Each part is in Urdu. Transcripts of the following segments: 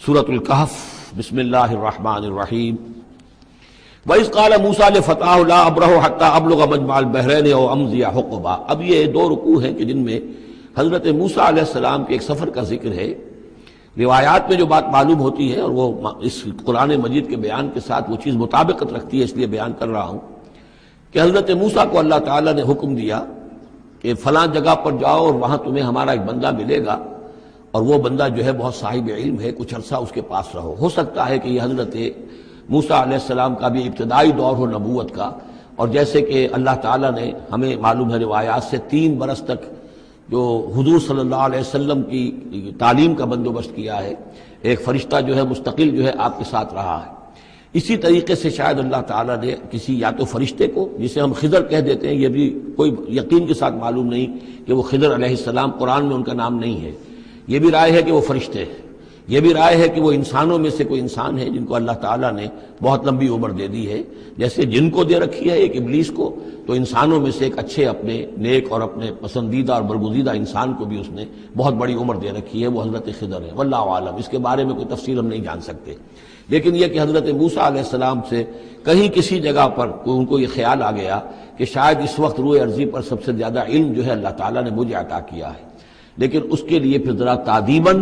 سورۃ الکہف بسم اللہ الرحمن الرحیم وَإِذْ قَالَ مُوسَىٰ لِفَتَاهُ لَا أَبْرَحُ حَتَّىٰ أَبْلُغَ مَجْمَعَ الْبَحْرَيْنِ أَوْ أَمْضِيَ حُقُبًا۔ اب یہ دو رکوع ہیں کہ جن میں حضرت موسیٰ علیہ السلام کے ایک سفر کا ذکر ہے۔ روایات میں جو بات معلوم ہوتی ہے اور وہ اس قرآن مجید کے بیان کے ساتھ وہ چیز مطابقت رکھتی ہے، اس لیے بیان کر رہا ہوں کہ حضرت موسیٰ کو اللہ تعالیٰ نے حکم دیا کہ فلاں جگہ پر جاؤ اور وہاں تمہیں ہمارا ایک بندہ ملے گا، اور وہ بندہ جو ہے بہت صاحب علم ہے، کچھ عرصہ اس کے پاس رہو۔ ہو سکتا ہے کہ یہ حضرت موسیٰ علیہ السلام کا بھی ابتدائی دور ہو نبوت کا، اور جیسے کہ اللہ تعالیٰ نے ہمیں معلوم ہے روایات سے 3 برس تک جو حضور صلی اللہ علیہ وسلم کی تعلیم کا بندوبست کیا ہے، ایک فرشتہ جو ہے مستقل جو ہے آپ کے ساتھ رہا ہے، اسی طریقے سے شاید اللہ تعالیٰ نے کسی یا تو فرشتے کو، جسے ہم خضر کہہ دیتے ہیں، یہ بھی کوئی یقین کے ساتھ معلوم نہیں کہ وہ خضر علیہ السلام، قرآن میں ان کا نام نہیں ہے، یہ بھی رائے ہے کہ وہ فرشتے ہیں، یہ بھی رائے ہے کہ وہ انسانوں میں سے کوئی انسان ہے جن کو اللہ تعالیٰ نے بہت لمبی عمر دے دی ہے، جیسے جن کو دے رکھی ہے ایک ابلیس کو، تو انسانوں میں سے ایک اچھے اپنے نیک اور اپنے پسندیدہ اور برگزیدہ انسان کو بھی اس نے بہت بڑی عمر دے رکھی ہے، وہ حضرت خضر ہے۔ واللہ عالم، اس کے بارے میں کوئی تفصیل ہم نہیں جان سکتے، لیکن یہ کہ حضرت موسیٰ علیہ السلام سے کہیں کسی جگہ پر ان کو یہ خیال آ گیا کہ شاید اس وقت روئے ارضی پر سب سے زیادہ علم جو ہے اللہ تعالیٰ نے مجھے عطا کیا ہے، لیکن اس کے لیے پھر ذرا تعدیباً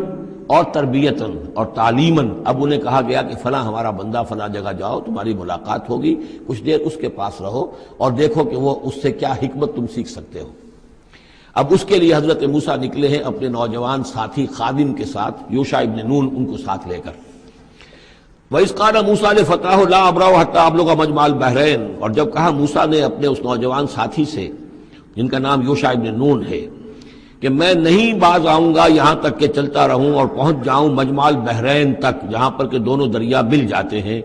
اور تربیتاً اور تعلیماً اب انہیں کہا گیا کہ فلاں ہمارا بندہ فلاں جگہ جاؤ، تمہاری ملاقات ہوگی، کچھ دیر اس کے پاس رہو اور دیکھو کہ وہ اس سے کیا حکمت تم سیکھ سکتے ہو۔ اب اس کے لیے حضرت موسیٰ نکلے ہیں اپنے نوجوان ساتھی خادم کے ساتھ، یوشع ابن نون ان کو ساتھ لے کر۔ وَإِذْ قَالَ مُوسَىٰ لِفَتَاهُ لَا أَبْرَحُ حَتَّىٰ أَبْلُغَ مَجْمَعَ الْبَحْرَيْنِ، اور جب کہا موسیٰ نے اپنے اس نوجوان ساتھی سے جن کا نام یوشع ابن نون ہے کہ میں نہیں باز آؤں گا یہاں تک کہ چلتا رہوں اور پہنچ جاؤں مجمع البحرین تک، جہاں پر کہ دونوں دریا مل جاتے ہیں،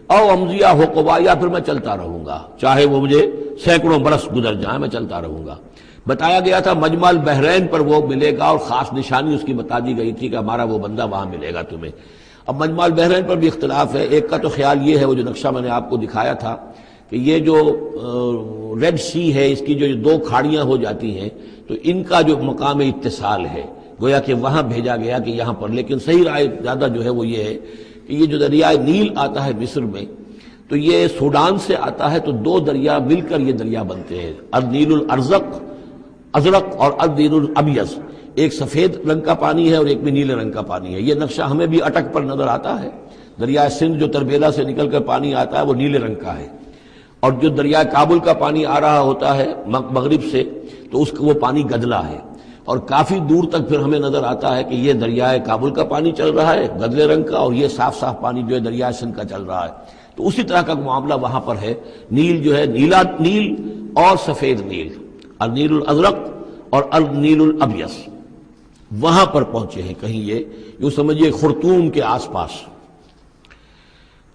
او امضیہ حقبا، یا پھر میں چلتا رہوں گا، چاہے وہ مجھے سینکڑوں برس گزر جائیں میں چلتا رہوں گا۔ بتایا گیا تھا مجمع البحرین پر وہ ملے گا، اور خاص نشانی اس کی بتا دی گئی تھی کہ ہمارا وہ بندہ وہاں ملے گا تمہیں۔ اب مجمع البحرین پر بھی اختلاف ہے، ایک کا تو خیال یہ ہے، وہ جو نقشہ میں نے آپ کو دکھایا تھا، کہ یہ جو ریڈ سی ہے، اس کی جو 2 کھاڑیاں ہو جاتی ہیں، تو ان کا جو مقام اتصال ہے گویا کہ وہاں بھیجا گیا کہ یہاں پر، لیکن صحیح رائے زیادہ جو ہے وہ یہ ہے کہ یہ جو دریائے نیل آتا ہے مصر میں، تو یہ سوڈان سے آتا ہے، تو 2 دریا مل کر یہ دریا بنتے ہیں، النیل ازرق اور النیل الابیض، ایک سفید رنگ کا پانی ہے اور ایک بھی نیلے رنگ کا پانی ہے۔ یہ نقشہ ہمیں بھی اٹک پر نظر آتا ہے، دریائے سندھ جو تربیلا سے نکل کر پانی آتا ہے وہ نیلے رنگ کا ہے، اور جو دریائے کابل کا پانی آ رہا ہوتا ہے مغرب سے، تو اس کا وہ پانی گدلا ہے، اور کافی دور تک پھر ہمیں نظر آتا ہے کہ یہ دریائے کابل کا پانی چل رہا ہے گدلے رنگ کا، اور یہ صاف صاف پانی جو ہے دریائے سندھ کا چل رہا ہے۔ تو اسی طرح کا معاملہ وہاں پر ہے، نیل جو ہے نیلا نیل اور سفید نیل، النیل الازرق اور النیل الابیض، وہاں پر پہنچے ہیں کہیں، یہ یوں سمجھیے خرطوم کے آس پاس،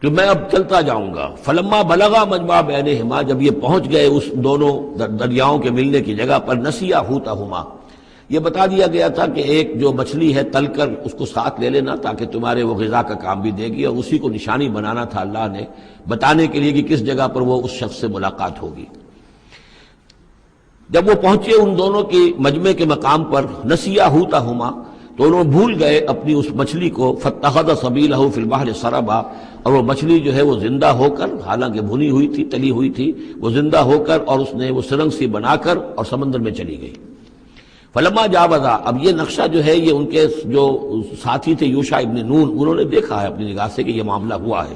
کہ میں اب چلتا جاؤں گا۔ فلما بلغا مجمع بینہما، جب یہ پہنچ گئے اس دونوں دریاؤں کے ملنے کی جگہ پر، نسیا حوتہما، یہ بتا دیا گیا تھا کہ ایک جو مچھلی ہے تل کر اس کو ساتھ لے لینا تاکہ تمہارے وہ غذا کا کام بھی دے گی، اور اسی کو نشانی بنانا تھا اللہ نے بتانے کے لیے کہ کس جگہ پر وہ اس شخص سے ملاقات ہوگی۔ جب وہ پہنچے ان دونوں کی مجمع کے مقام پر، نسیا حوتہما، تو انہوں بھول گئے اپنی اس مچھلی کو، فاتخذ سبیلہ فی البحر سربا، اور وہ مچھلی جو ہے وہ زندہ ہو کر، حالانکہ بھنی ہوئی تھی تلی ہوئی تھی، وہ زندہ ہو کر اور اس نے وہ سرنگ سی بنا کر اور سمندر میں چلی گئی۔ فلما جاوزا، اب یہ نقشہ جو ہے یہ ان کے جو ساتھی تھے یوشع ابن نون، انہوں نے دیکھا ہے اپنی نگاہ سے کہ یہ معاملہ ہوا ہے،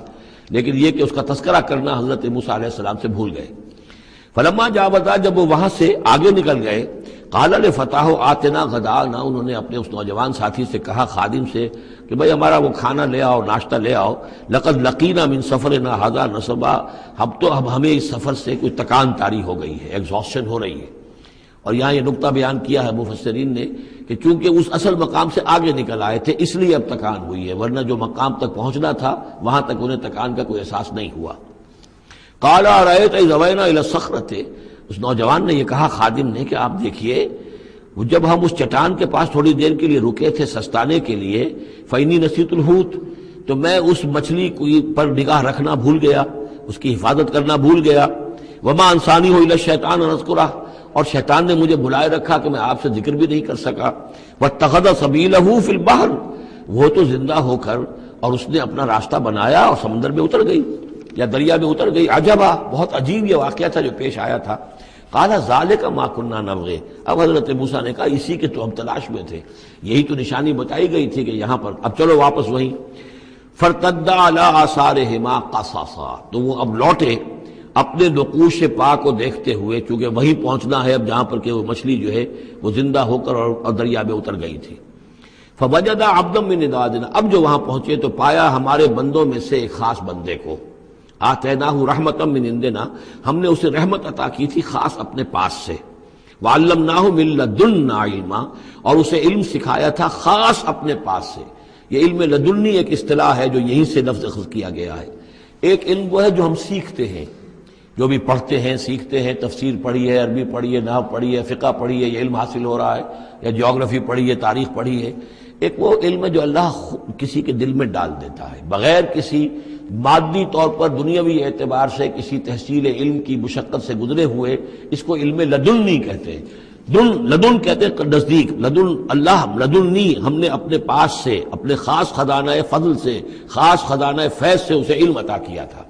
لیکن یہ کہ اس کا تذکرہ کرنا حضرت موسیٰ علیہ السلام سے بھول گئے۔ فلما جاوزا، جب وہ وہاں سے آگے نکل گئے، قال لفتاہ آتنا غداءنا، انہوں نے اپنے اس نوجوان ساتھی سے کہا، خادم سے، کہ بھئی ہمارا وہ کھانا لے آؤ، ناشتہ لے آؤ، لقد لقینا من سفرنا ھذا نصبا، اب ہمیں اس سفر سے کوئی تکان طاری ہو گئی ہے، ایگزاسشن ہو رہی ہے۔ اور یہاں یہ نقطہ بیان کیا ہے مفسرین نے کہ چونکہ اس اصل مقام سے آگے نکل آئے تھے اس لیے اب تکان ہوئی ہے، ورنہ جو مقام تک پہنچنا تھا وہاں تک انہیں تکان کا کوئی احساس نہیں ہوا۔ قال ارأیت اذ اوینا الی الصخرۃ، اس نوجوان نے یہ کہا خادم نے کہ آپ دیکھیے، جب ہم اس چٹان کے پاس تھوڑی دیر کے لیے رکے تھے سستانے کے لیے، فإنی نسیت الحوت، تو میں اس مچھلی پر نگاہ رکھنا بھول گیا، اس کی حفاظت کرنا بھول گیا، وما انسانی الا الشیطان ان اذکرہ، اور شیطان نے مجھے بلائے رکھا کہ میں آپ سے ذکر بھی نہیں کر سکا۔ واتخذ سبیلہ فی البحر، وہ تو زندہ ہو کر اور اس نے اپنا راستہ بنایا اور سمندر میں اتر گئی یا دریا میں اتر گئی. عجبا، بہت عجیب یہ واقعہ تھا جو پیش آیا تھا. قال ذالک ما کنا نبغی، اب حضرت موسیٰ نے کہا اسی کے تو ہم تلاش میں تھے، یہی تو نشانی بتائی گئی تھی کہ یہاں پر، اب چلو واپس وہیں. فارتدا علی آثارہما قصصا، تو وہ اب لوٹے اپنے نقوش پا کو دیکھتے ہوئے، چونکہ وہیں پہنچنا ہے اب جہاں پر کہ وہ مچھلی جو ہے وہ زندہ ہو کر اور دریا میں اتر گئی تھی. فوجد عبدا من عبادنا، اب جو وہاں پہنچے تو پایا ہمارے بندوں میں سے ایک خاص بندے کو. آتیناہ رحمتا من عندنا، ہم نے اسے رحمت عطا کی تھی خاص اپنے پاس سے. وعلمناہ من لدنا علما، اور اسے علم سکھایا تھا خاص اپنے پاس سے. یہ علم لدنی ایک اصطلاح ہے جو یہیں سے لفظ اخذ کیا گیا ہے. ایک علم وہ ہے جو ہم سیکھتے ہیں، جو بھی پڑھتے ہیں سیکھتے ہیں، تفسیر پڑھی ہے، عربی پڑھی ہے، نحو پڑھی ہے، فقہ پڑھی ہے، یہ علم حاصل ہو رہا ہے، یا جیوگرافی پڑھی ہے، تاریخ پڑھی ہے. ایک وہ علم ہے جو اللہ کسی کے دل میں ڈال دیتا ہے بغیر کسی مادی طور پر دنیاوی اعتبار سے کسی تحصیل علم کی مشقت سے گزرے ہوئے. اس کو علم لدنی کہتے ہیں. لدن کہتے ہیں نزدیک، لدن اللہ، لدنی ہم نے اپنے پاس سے، اپنے خاص خزانہ فضل سے، خاص خزانہ فیض سے اسے علم عطا کیا تھا.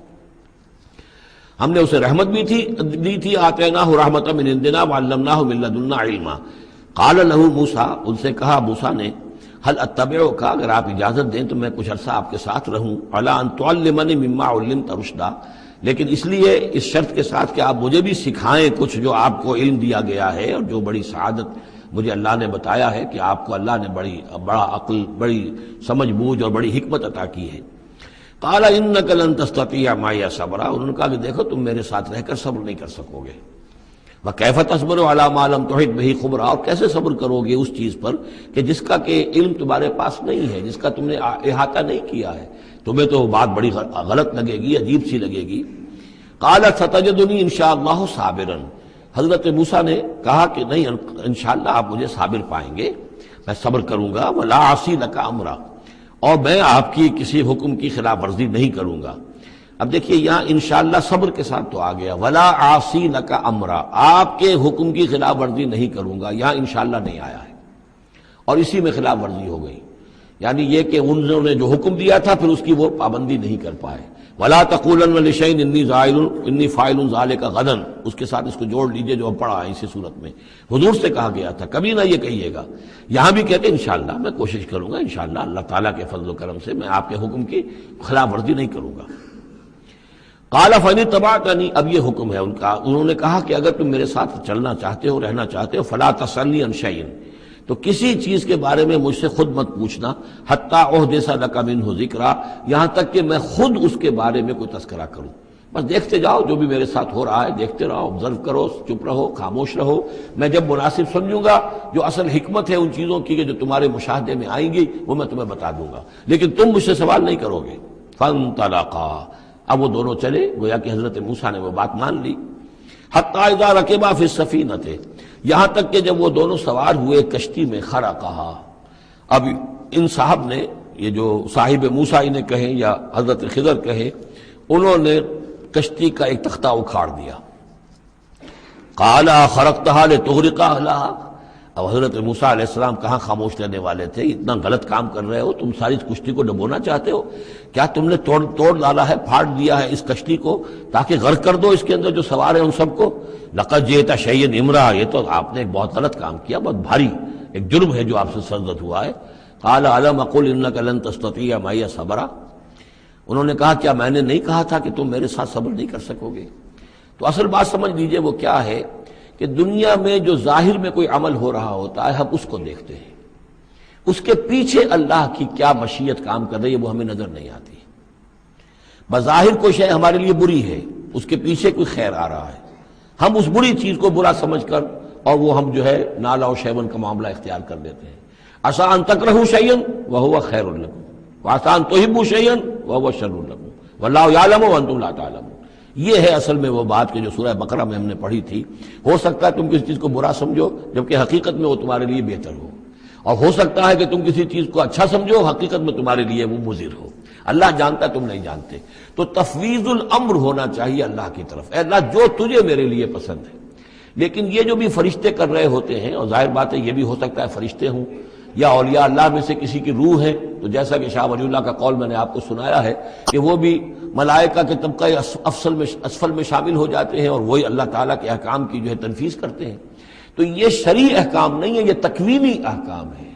ہم نے اسے رحمت بھی دی تھی. آتیناہ رحمتا من عندنا وعلمناہ من لدنا علما. قال لہ موسیٰ، ان سے کہا موسیٰ نے، هل اتبعک، اگر آپ اجازت دیں تو میں کچھ عرصہ آپ کے ساتھ رہوں، علی ان تعلمنی مما علمت رشدا، لیکن اس لیے اس شرط کے ساتھ کہ آپ مجھے بھی سکھائیں کچھ جو آپ کو علم دیا گیا ہے اور جو بڑی سعادت مجھے اللہ نے بتایا ہے کہ آپ کو اللہ نے بڑا عقل، بڑی سمجھ بوجھ اور بڑی حکمت عطا کی ہے. قال انک لن تستطیع معی صبرا، انہوں نے کہا کہ دیکھو تم میرے ساتھ رہ کر صبر نہیں کر سکو گے. وَكَيْفَ تَصْبِرُ عَلَىٰ مَا لَمْ تُحِطْ بِهِ خُبْرًا، اور کیسے صبر کرو گے اس چیز پر کہ جس کا کہ علم تمہارے پاس نہیں ہے، جس کا تم نے احاطہ نہیں کیا ہے. تمہیں تو بات بڑی غلط لگے گی، عجیب سی لگے گی. قَالَ سَتَجِدُنِي إِن شَاءَ اللَّهُ صَابِرًا، حضرت موسیٰ نے کہا کہ نہیں، انشاءاللہ آپ مجھے صابر پائیں گے، میں صبر کروں گا. وَلَا عَصِي لَكَ أَمْرًا، اور میں آپ کی کسی حکم کی خلاف ورزی نہیں کروں گا. اب دیکھیے یہاں انشاءاللہ صبر کے ساتھ تو آ گیا، ولا عاصی لک امرا، آپ کے حکم کی خلاف ورزی نہیں کروں گا. یہاں انشاءاللہ نہیں آیا ہے اور اسی میں خلاف ورزی ہو گئی. یعنی یہ کہ انہوں نے جو حکم دیا تھا پھر اس کی وہ پابندی نہیں کر پائے. ولا تقولن لشیء انی فاعل ذلک غدا، اس کے ساتھ اس کو جوڑ لیجئے جو ہم پڑھا ہے اسی صورت میں. حضور سے کہا گیا تھا کبھی نہ یہ کہیے گا. یہاں بھی کہتے انشاءاللہ میں کوشش کروں گا، انشاءاللہ اللہ تعالیٰ کے فضل و کرم سے میں آپ کے حکم کی خلاف ورزی نہیں کروں گا. قال فإن اتبعتنی، اب یہ حکم ہے ان کا. انہوں نے کہا کہ اگر تم میرے ساتھ چلنا چاہتے ہو، رہنا چاہتے ہو، فلا تسألنی عن شیء، تو کسی چیز کے بارے میں مجھ سے خود مت پوچھنا. حتی احدث لک منہ ذکرا، یہاں تک کہ میں خود اس کے بارے میں کوئی تذکرہ کروں. بس دیکھتے جاؤ جو بھی میرے ساتھ ہو رہا ہے، دیکھتے رہو، آبزرو کرو، چپ رہو، خاموش رہو. میں جب مناسب سمجھوں گا جو اصل حکمت ہے ان چیزوں کی کہ جو تمہارے مشاہدے میں آئیں گی وہ میں تمہیں بتا دوں گا، لیکن تم مجھ سے سوال نہیں کرو گے. فانطلقا، اب وہ دونوں چلے، گویا کہ حضرت موسیٰ نے وہ بات مان لی. حتی اذا رکبا فی السفینۃ، یہاں تک کہ جب وہ دونوں سوار ہوئے کشتی میں. خرقہا، اب ان صاحب نے، یہ جو صاحب موسیٰ انہیں کہیں یا حضرت خضر کہیں، انہوں نے کشتی کا ایک تختہ اکھاڑ دیا. قال خرقتہا لتغرق اہلہا، اب حضرت موسیٰ علیہ السلام کہاں خاموش رہنے والے تھے. اتنا غلط کام کر رہے ہو تم، ساری کشتی کو ڈبونا چاہتے ہو. کیا تم نے توڑ ڈالا ہے، پھاڑ دیا ہے اس کشتی کو تاکہ غرق کر دو اس کے اندر جو سوار ہیں ان سب کو. لقد جئت شیئا امرا، یہ تو آپ نے ایک بہت غلط کام کیا، بہت بھاری ایک جرم ہے جو آپ سے سرزد ہوا ہے. قال الم اقل انک لن تستطیع معی صبرا، انہوں نے کہا کیا میں نے نہیں کہا تھا کہ تم میرے ساتھ صبر نہیں کر سکو گے. تو اصل بات سمجھ لیجئے وہ کیا ہے کہ دنیا میں جو ظاہر میں کوئی عمل ہو رہا ہوتا ہے ہم اس کو دیکھتے ہیں، اس کے پیچھے اللہ کی کیا مشیت کام کر رہی ہے وہ ہمیں نظر نہیں آتی. بظاہر کوئی شے ہمارے لیے بری ہے، اس کے پیچھے کوئی خیر آ رہا ہے، ہم اس بری چیز کو برا سمجھ کر اور وہ ہم جو ہے نالا و شیون کا معاملہ اختیار کر لیتے ہیں. عسیٰ ان تکرہوا شیئا وہو خیر لکم وعسیٰ ان تحبوا شیئا وہو شر لکم واللہ یعلم وانتم لا تعلمون. یہ ہے اصل میں وہ بات کہ جو سورہ بقرہ میں ہم نے پڑھی تھی. ہو سکتا ہے تم کسی چیز کو برا سمجھو جبکہ حقیقت میں وہ تمہارے لیے بہتر ہو، اور ہو سکتا ہے کہ تم کسی چیز کو اچھا سمجھو، حقیقت میں تمہارے لیے وہ مضر ہو. اللہ جانتا تم نہیں جانتے. تو تفویض الامر ہونا چاہیے اللہ کی طرف، اے اللہ جو تجھے میرے لیے پسند ہے. لیکن یہ جو بھی فرشتے کر رہے ہوتے ہیں، اور ظاہر بات ہے یہ بھی ہو سکتا ہے فرشتے ہوں یا اولیاء اللہ میں سے کسی کی روح ہے، تو جیسا کہ شاہ ولی اللہ کا قول میں نے آپ کو سنایا ہے کہ وہ بھی ملائکہ کے طبقہ اسفل میں شامل ہو جاتے ہیں اور وہی اللہ تعالیٰ کے احکام کی جو ہے تنفیذ کرتے ہیں۔ تو یہ شرعی احکام نہیں ہے، یہ تکوینی احکام ہے۔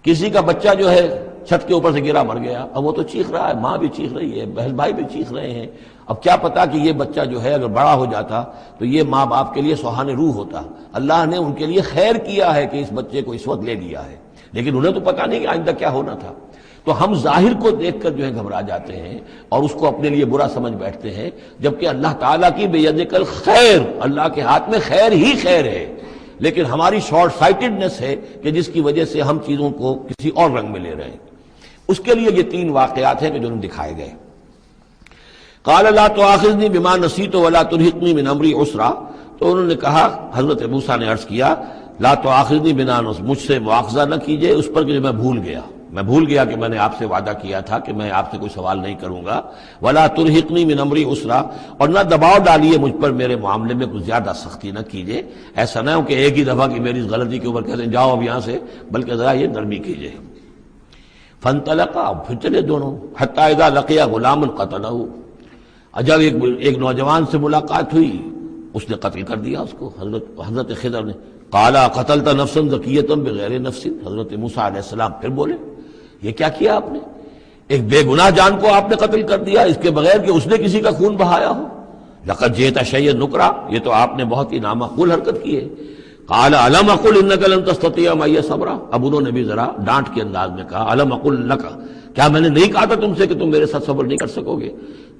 کسی کا بچہ جو ہے چھت کے اوپر سے گرا مر گیا، اب وہ تو چیخ رہا ہے، ماں بھی چیخ رہی ہے، بہن بھائی بھی چیخ رہے ہیں، اب کیا پتا کہ یہ بچہ جو ہے اگر بڑا ہو جاتا تو یہ ماں باپ کے لیے سوہان روح ہوتا۔ اللہ نے ان کے لیے خیر کیا ہے کہ اس بچے کو اس وقت لے لیا ہے، لیکن انہیں تو پتا نہیں کہ آئندہ کیا ہونا تھا۔ تو ہم ظاہر کو دیکھ کر جو ہے گھبرا جاتے ہیں اور اس کو اپنے لیے برا سمجھ بیٹھتے ہیں، جبکہ اللہ تعالیٰ کی بیدک الخیر، اللہ کے ہاتھ میں خیر ہی خیر ہے، لیکن ہماری شارٹ سائٹڈنس ہے کہ جس کی وجہ سے ہم چیزوں کو کسی اور رنگ میں لے رہے ہیں۔ اس کے لیے یہ 3 واقعات ہیں کہ جو دکھائے گئے۔ قال لا تؤاخذنی بما نسیت ولا ترهقنی من امری عسرا، تو انہوں نے کہا، حضرت موسیٰ نے عرض کیا لا تؤاخذنی بما نسیت، مجھ سے مواخذہ نہ کیجئے اس پر کہ میں بھول گیا کہ میں نے آپ سے وعدہ کیا تھا کہ میں آپ سے کوئی سوال نہیں کروں گا، ولا ترهقنی من امری عسرا، اور نہ دباؤ ڈالیے مجھ پر میرے معاملے میں کچھ زیادہ سختی نہ کیجئے، ایسا نہ ہو کہ ایک ہی دفعہ کی میری اس غلطی کے اوپر کہتے ہیں جاؤ اب یہاں سے، بلکہ ذرا یہ نرمی کیجئے۔ فانطلقا، پھر چلے دونوں، حتی اذا لقیا غلاما قتلہ، جب ایک نوجوان سے ملاقات ہوئی اس نے قتل کر دیا اس کو، حضرت خضر نے۔ قالا قتلت نفسا زکیۃ بغیر نفس، حضرت موسیٰ علیہ السلام پھر بولے یہ کیا کیا آپ نے؟ ایک بے گناہ جان کو آپ نے قتل کر دیا اس کے بغیر کہ اس نے کسی کا خون بہایا ہو۔ لقد جئت شیئا نکرا، یہ تو آپ نے بہت ہی نامعقول حرکت کی ہے۔ قال الم اقل انک لن تستطیع معی صبرا، اب انہوں نے بھی ذرا ڈانٹ کے انداز میں کہا الم اقل لک، کیا میں نے نہیں کہا تھا تم سے کہ تم میرے ساتھ صبر نہیں کر سکو گے؟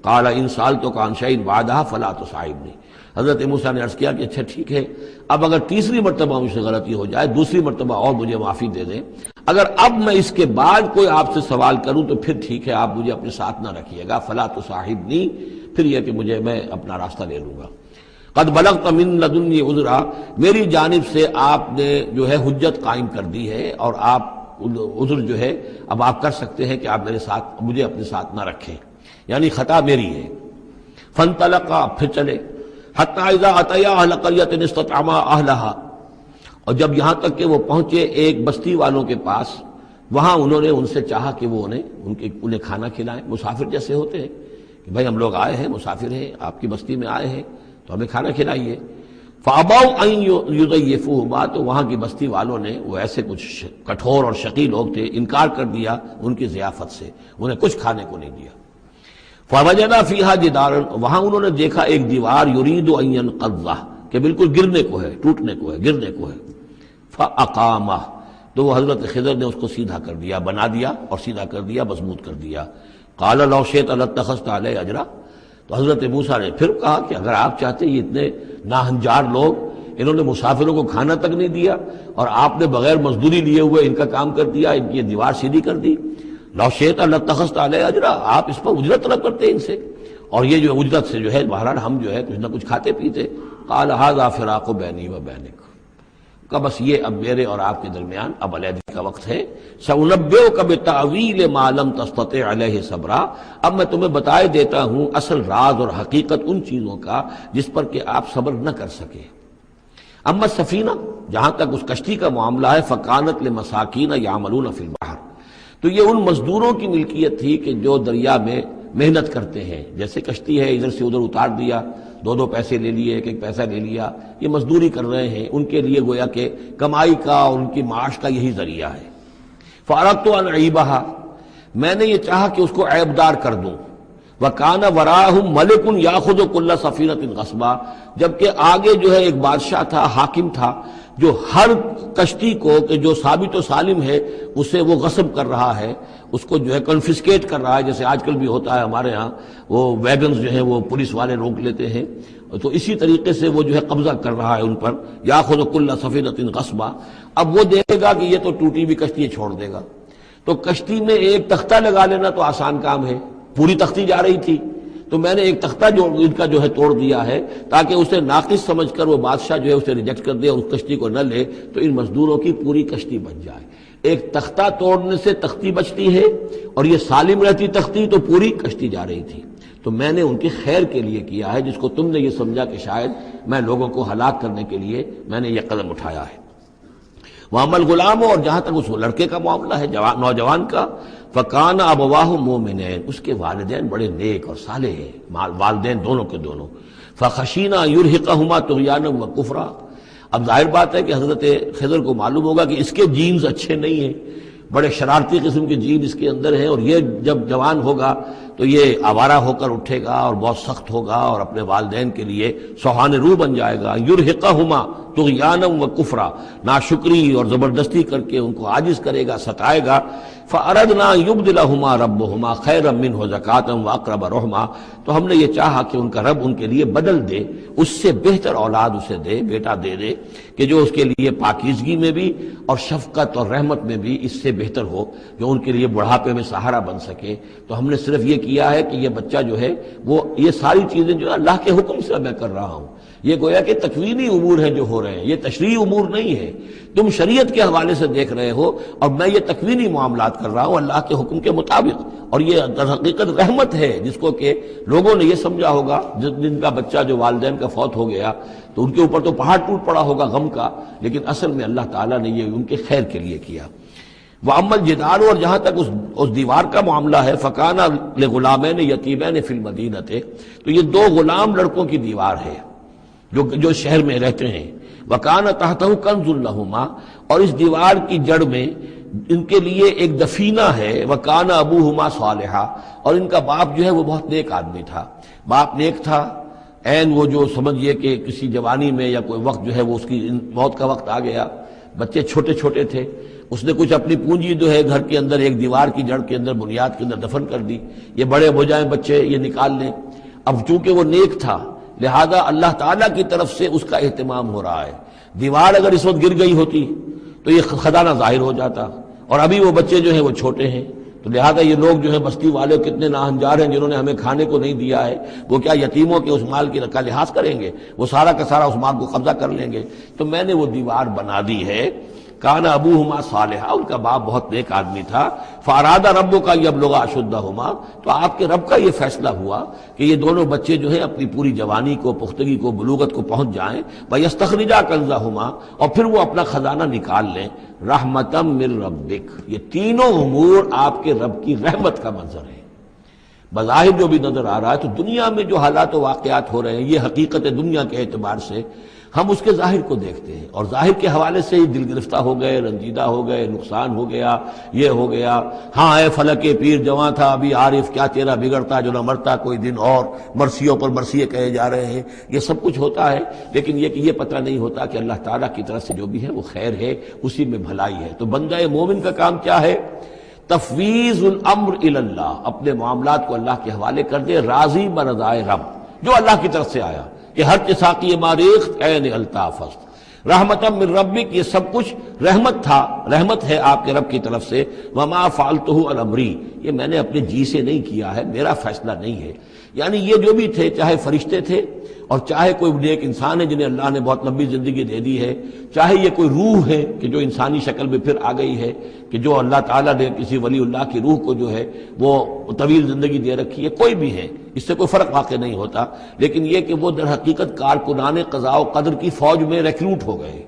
قال ان سالتک عن شیء بعدها فلا تصاحبنی، حضرت موسیٰ نے عرض کیا کہ اچھا ٹھیک ہے، اب اگر تیسری مرتبہ مجھ سے غلطی ہو جائے، دوسری مرتبہ اور مجھے معافی دے دیں، اگر اب میں اس کے بعد کوئی آپ سے سوال کروں تو پھر ٹھیک ہے، آپ مجھے اپنے ساتھ نہ رکھیے گا، فلا تصاحبنی، پھر یہ کہ میں اپنا راستہ لے لوں گا۔ قد بلغت من لدنی عذرا، میری جانب سے آپ نے جو ہے حجت قائم کر دی ہے اور آپ عذر جو ہے اب آپ کر سکتے ہیں کہ آپ مجھے اپنے ساتھ نہ رکھیں، یعنی خطا میری ہے۔ فانطلقا، پھر چلے، حتی اذا اتیا اہل قریۃ استطعما اہلہا، اور جب یہاں تک کہ وہ پہنچے ایک بستی والوں کے پاس، وہاں انہوں نے ان سے چاہا کہ وہ انہیں کھانا کھلائیں، مسافر جیسے ہوتے ہیں کہ بھائی ہم لوگ آئے ہیں، مسافر ہیں، آپ کی بستی میں آئے ہیں تو ہمیں کھانا کھلائیے۔ فابوا ان یضیفوہما، تو وہاں کی بستی والوں نے، وہ ایسے کچھ کٹھور اور شقی لوگ تھے، انکار کر دیا ان کی ضیافت سے، انہیں کچھ کھانے کو نہیں دیا۔ فوجدا فیہا جدارا، وہاں انہوں نے دیکھا ایک دیوار، یرید ان ینقضہ، کہ بالکل گرنے کو ہے، ٹوٹنے کو ہے، گرنے کو ہے۔ فاقامہ، تو وہ حضرت خضر نے اس کو سیدھا کر دیا، بنا دیا اور سیدھا کر دیا، مضبوط کر دیا۔ قال لو شئت لاتخذت علیہ اجرا، تو حضرت موسیٰ نے پھر کہا کہ اگر آپ چاہتے، یہ اتنے ناہنجار لوگ، انہوں نے مسافروں کو کھانا تک نہیں دیا اور آپ نے بغیر مزدوری لیے ہوئے ان کا کام کر دیا، ان کی دیوار سیدھی کر دی۔ لو شئت لاتخذت علیہ اجرا، آپ اس پر اجرت طلب کرتے ان سے، اور یہ جو اجرت سے جو ہے بہرحال ہم جو ہے کچھ نہ کچھ کھاتے پیتے۔ قال ھذا فراق بینی و بینک، کہ بس یہ اب میرے اور آپ کے درمیان اب علیحدگی کا وقت ہے۔ سأنبئک بتأویل ما لم تستطع علیہ صبرا، اب میں تمہیں بتائے دیتا ہوں اصل راز اور حقیقت ان چیزوں کا جس پر کہ آپ صبر نہ کر سکے۔ اما السفینہ، جہاں تک اس کشتی کا معاملہ ہے، فکانت لمساکین یعملون فی البحر، تو یہ ان مزدوروں کی ملکیت تھی کہ جو دریا میں محنت کرتے ہیں، جیسے کشتی ہے ادھر سے ادھر اتار دیا، دو پیسے لے لیے، ایک پیسہ لے لیا، یہ مزدوری کر رہے ہیں، ان کے لیے گویا کہ کمائی کا اور ان کی معاش کا یہی ذریعہ ہے۔ فاردت ان اعیبھا، میں نے یہ چاہا کہ اس کو عیبدار کر دوں۔ وکان وراءہم ملک یاخذ کل سفینۃ غصبا، جبکہ آگے جو ہے ایک بادشاہ تھا، حاکم تھا، جو ہر کشتی کو کہ جو ثابت و سالم ہے اسے وہ غصب کر رہا ہے، اس کو جو ہے کنفسکیٹ کر رہا ہے، جیسے آج کل بھی ہوتا ہے ہمارے ہاں، وہ ویگنز جو ہیں وہ پولیس والے روک لیتے ہیں، تو اسی طریقے سے وہ جو ہے قبضہ کر رہا ہے ان پر۔ یاخذ کل سفینۃ غصبا، اب وہ دیکھے گا کہ یہ تو ٹوٹی ہوئی کشتی چھوڑ دے گا، تو کشتی میں ایک تختہ لگا لینا تو آسان کام ہے، پوری تختی جا رہی تھی، تو میں نے ایک تختہ جو ان کا جو ہے توڑ دیا ہے تاکہ اسے ناقص سمجھ کر وہ بادشاہ جو ہے اسے ریجیکٹ کر دے اور اس کشتی کو نہ لے، تو ان مزدوروں کی پوری کشتی بچ جائے۔ ایک تختہ توڑنے سے تختی بچتی ہے، اور یہ سالم رہتی تختی تو پوری کشتی جا رہی تھی۔ تو میں نے ان کی خیر کے لیے کیا ہے، جس کو تم نے یہ سمجھا کہ شاید میں لوگوں کو ہلاک کرنے کے لیے میں نے یہ قدم اٹھایا ہے۔ وَأَمَّا الْغُلَامُ، اور جہاں تک اس لڑکے کا معاملہ ہے نوجوان کا، فَكَانَ أَبَوَاهُ مُؤْمِنَيْنِ، اس کے والدین بڑے نیک اور صالح ہیں، والدین دونوں کے دونوں، فَخَشِينَا يُرْهِقَهُمَا طُغْيَانًا وَكُفْرًا۔ اب ظاہر بات ہے کہ حضرت خضر کو معلوم ہوگا کہ اس کے جینز اچھے نہیں ہیں، بڑے شرارتی قسم کے جین اس کے اندر ہیں، اور یہ جب جوان ہوگا تو یہ آوارہ ہو کر اٹھے گا اور بہت سخت ہوگا اور اپنے والدین کے لیے سوہان روح بن جائے گا۔ یرہقہما طغیانا و کفرا، ناشکری اور زبردستی کر کے ان کو عاجز کرے گا، ستائے گا۔ فَأَرَدْنَا يُبْدِلَهُمَا رَبُّهُمَا خَيْرًا مِّنْهُ زَكَاةً وَأَقْرَبَ رُحْمًا، تو ہم نے یہ چاہا کہ ان کا رب ان کے لیے بدل دے، اس سے بہتر اولاد اسے دے، بیٹا دے دے کہ جو اس کے لیے پاکیزگی میں بھی اور شفقت اور رحمت میں بھی اس سے بہتر ہو، جو ان کے لیے بڑھاپے میں سہارا بن سکے۔ تو ہم نے صرف یہ کیا ہے کہ یہ بچہ جو ہے وہ یہ ساری چیزیں جو اللہ کے حکم سے میں کر رہا ہوں، یہ گویا کہ تکوینی امور ہیں جو ہو رہے ہیں، یہ تشریعی امور نہیں ہے، تم شریعت کے حوالے سے دیکھ رہے ہو، اور میں یہ تکوینی معاملات کر رہا ہوں اللہ کے حکم کے مطابق۔ اور یہ در حقیقت رحمت ہے، جس کو کہ لوگوں نے یہ سمجھا ہوگا جن کا بچہ جو والدین کا فوت ہو گیا تو ان کے اوپر تو پہاڑ ٹوٹ پڑا ہوگا غم کا، لیکن اصل میں اللہ تعالیٰ نے یہ ان کے خیر کے لیے کیا۔ وَأَمَّا الْجِدَارُ، اور جہاں تک اس دیوار کا معاملہ ہے، فَكَانَ لِغُلَامَيْنِ يَتِيمَيْنِ فِي الْمَدِينَةِ، تو یہ دو غلام لڑکوں کی دیوار ہے جو شہر میں رہتے ہیں۔ وَكَانَ تَحْتَهُ كَنْزٌ لَهُمَا، اور اس دیوار کی جڑ میں ان کے لیے ایک دفینہ ہے۔ وَكَانَ أَبُوهُمَا صَالِحًا، اور ان کا باپ جو ہے وہ بہت نیک آدمی تھا، باپ نیک تھا، عین وہ جو سمجھئے کہ کسی جوانی میں یا کوئی وقت جو ہے وہ اس کی موت کا وقت آ گیا، بچے چھوٹے چھوٹے تھے، اس نے کچھ اپنی پونجی جو ہے گھر کے اندر ایک دیوار کی جڑ کے اندر بنیاد کے اندر دفن کر دی، یہ بڑے ہو جائیں بچے یہ نکال لیں۔ اب چونکہ وہ نیک تھا لہذا اللہ تعالیٰ کی طرف سے اس کا اہتمام ہو رہا ہے۔ دیوار اگر اس وقت گر گئی ہوتی تو یہ خزانہ ظاہر ہو جاتا، اور ابھی وہ بچے جو ہیں وہ چھوٹے ہیں، تو لہذا یہ لوگ جو ہیں بستی والے کتنے ناہنجار ہیں جنہوں نے ہمیں کھانے کو نہیں دیا ہے، وہ کیا یتیموں کے اس مال کا لحاظ کریں گے؟ وہ سارا کا سارا اس مال کو قبضہ کر لیں گے۔ تو میں نے وہ دیوار بنا دی ہے۔ کان ابوہما صالحا، ان کا باپ بہت نیک آدمی تھا۔ فاراد ربک یبلغ اشدہما، تو آپ کے رب کا یہ فیصلہ ہوا کہ یہ دونوں بچے جو ہیں اپنی پوری جوانی کو، پختگی کو، بلوغت کو پہنچ جائیں، ویستخرجا کنزہما، اور پھر وہ اپنا خزانہ نکال لیں۔ رحمتا من ربک، یہ تینوں امور آپ کے رب کی رحمت کا منظر ہے۔ بظاہر جو بھی نظر آ رہا ہے، تو دنیا میں جو حالات و واقعات ہو رہے ہیں یہ حقیقت دنیا کے اعتبار سے ہم اس کے ظاہر کو دیکھتے ہیں، اور ظاہر کے حوالے سے ہی دل گرفتہ ہو گئے، رنجیدہ ہو گئے، نقصان ہو گیا، یہ ہو گیا، ہاں اے فلک پیر جواں تھا ابھی عارف، کیا تیرا بگڑتا جو نہ مرتا کوئی دن اور، مرثیوں پر مرثیے کہے جا رہے ہیں، یہ سب کچھ ہوتا ہے، لیکن یہ کہ یہ پتہ نہیں ہوتا کہ اللہ تعالیٰ کی طرف سے جو بھی ہے وہ خیر ہے، اسی میں بھلائی ہے۔ تو بندہ مومن کا کام کیا ہے؟ تفویض الامر الی اللہ، اپنے معاملات کو اللہ کے حوالے کر دے، راضی برضائے رب، جو اللہ کی طرف سے آیا، کہ ہر ساقی ماریخت عین الطافست، رحمتا من ربک، یہ سب کچھ رحمت تھا، رحمت ہے آپ کے رب کی طرف سے۔ وما فعلتہ عن امری، یہ میں نے اپنے جی سے نہیں کیا ہے، میرا فیصلہ نہیں ہے۔ یعنی یہ جو بھی تھے، چاہے فرشتے تھے اور چاہے کوئی نیک انسان ہے جنہیں اللہ نے بہت لمبی زندگی دے دی ہے، چاہے یہ کوئی روح ہے کہ جو انسانی شکل میں پھر آ گئی ہے، کہ جو اللہ تعالیٰ نے کسی ولی اللہ کی روح کو جو ہے وہ طویل زندگی دے رکھی ہے، کوئی بھی ہے، اس سے کوئی فرق واقع نہیں ہوتا، لیکن یہ کہ وہ در حقیقت کارکنان قضاء و قدر کی فوج میں ریکروٹ ہو گئے،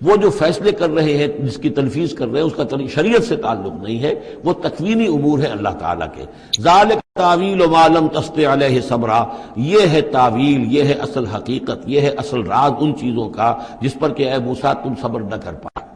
وہ جو فیصلے کر رہے ہیں، جس کی تنفیذ کر رہے ہیں، اس کا شریعت سے تعلق نہیں ہے، وہ تکوینی امور ہے اللہ تعالیٰ کے۔ ذالک تعویل ما لم تستطع علیہ صبرا، یہ ہے تعویل، یہ ہے اصل حقیقت، یہ ہے اصل راز ان چیزوں کا جس پر کہ اے موسیٰ تم صبر نہ کر پائے۔